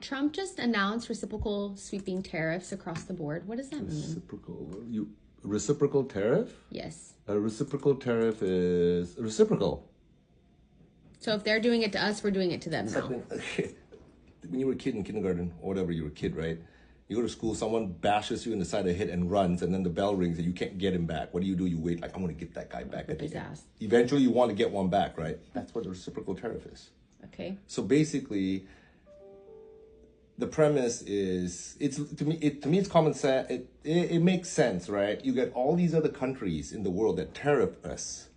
Trump just announced reciprocal sweeping tariffs across the board. What does that mean? Reciprocal tariff? Yes. A reciprocal tariff is reciprocal. So if they're doing it to us, we're doing it to them now. When you were a kid in kindergarten, or whatever, you were a kid, right? You go to school, someone bashes you in the side of the head and runs, and then the bell rings and you can't get him back. What do? You wait, like, I'm going to get that guy back. Whip his ass. Eventually you want to get one back, right? That's what a reciprocal tariff is. Okay. So basically, the premise is, to me it's common sense. It makes sense, right? You get all these other countries in the world that tariff us.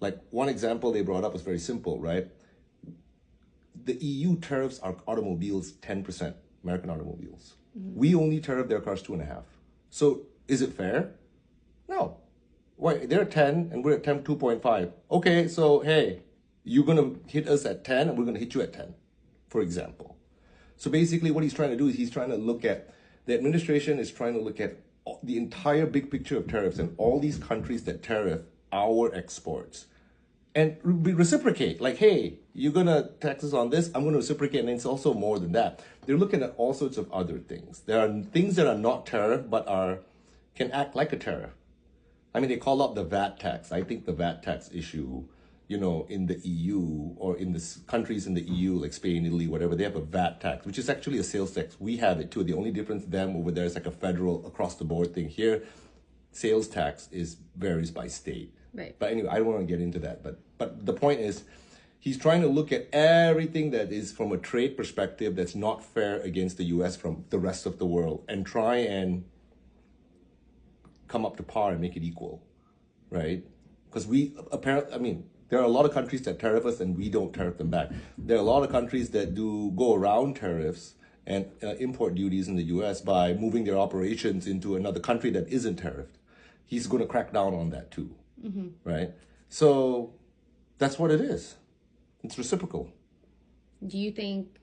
Like, one example they brought up was very simple, right? The EU tariffs our automobiles 10%, American automobiles. We only tariff their cars 2.5%. So is it fair? No. Why? They're at 10 and we're at 2.5. Okay, so hey, you're gonna hit us at 10 and we're gonna hit you at 10, for example. So basically what he's trying to do is the administration is trying to look at the entire big picture of tariffs and all these countries that tariff our exports and reciprocate. Like, hey, you're gonna tax us on this, I'm gonna reciprocate, and it's also more than that. They're looking at all sorts of other things. There are things that are not tariff but can act like a tariff. I mean, they call up the VAT tax. I think the VAT tax issue, in the EU or in the countries in the EU, like Spain, Italy, whatever, they have a VAT tax, which is actually a sales tax. We have it too. The only difference them over there is like a federal across the board thing. Here, sales tax varies by state. Right. But anyway, I don't want to get into that. But the point is, he's trying to look at everything that is from a trade perspective that's not fair against the US from the rest of the world and try and come up to par and make it equal, right? Because there are a lot of countries that tariff us and we don't tariff them back. There are a lot of countries that do go around tariffs and import duties in the US by moving their operations into another country that isn't tariffed. He's going to crack down on that too, right? So that's what it is. It's reciprocal. Do you think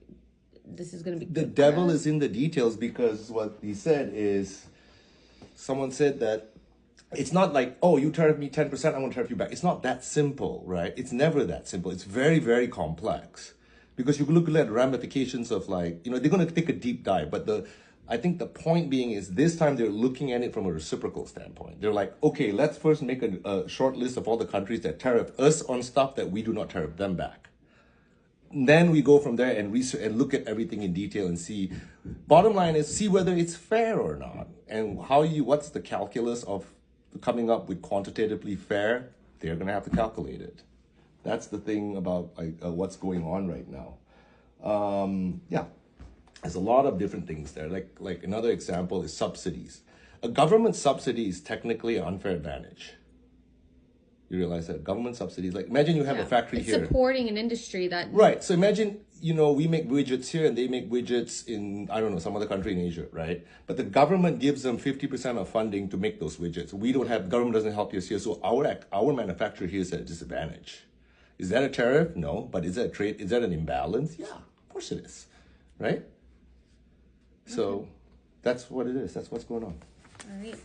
this is going to be the devil is in the details, because what he said is, someone said that it's not like, oh, you tariff me 10%, I'm going to tariff you back. It's not that simple, right? It's never that simple. It's very, very complex, because you look at ramifications of, like, they're going to take a deep dive. But I think the point being is, this time they're looking at it from a reciprocal standpoint. They're like, okay, let's first make a short list of all the countries that tariff us on stuff that we do not tariff them back. Then we go from there and research and look at everything in detail and see. Bottom line is, see whether it's fair or not, and what's the calculus of coming up with quantitatively fair. They're going to have to calculate it. That's the thing about what's going on right now. Yeah, there's a lot of different things there. Like another example is subsidies. A government subsidy is technically an unfair advantage. You realize that government subsidies, like, imagine you have a factory it's here. supporting an industry that... Right. So imagine, we make widgets here and they make widgets in, I don't know, some other country in Asia, right? But the government gives them 50% of funding to make those widgets. Government doesn't help us here. So our manufacturer here is at a disadvantage. Is that a tariff? No. But is that a trade? Is that an imbalance? Yeah, of course it is. Right? So that's what it is. That's what's going on. All right.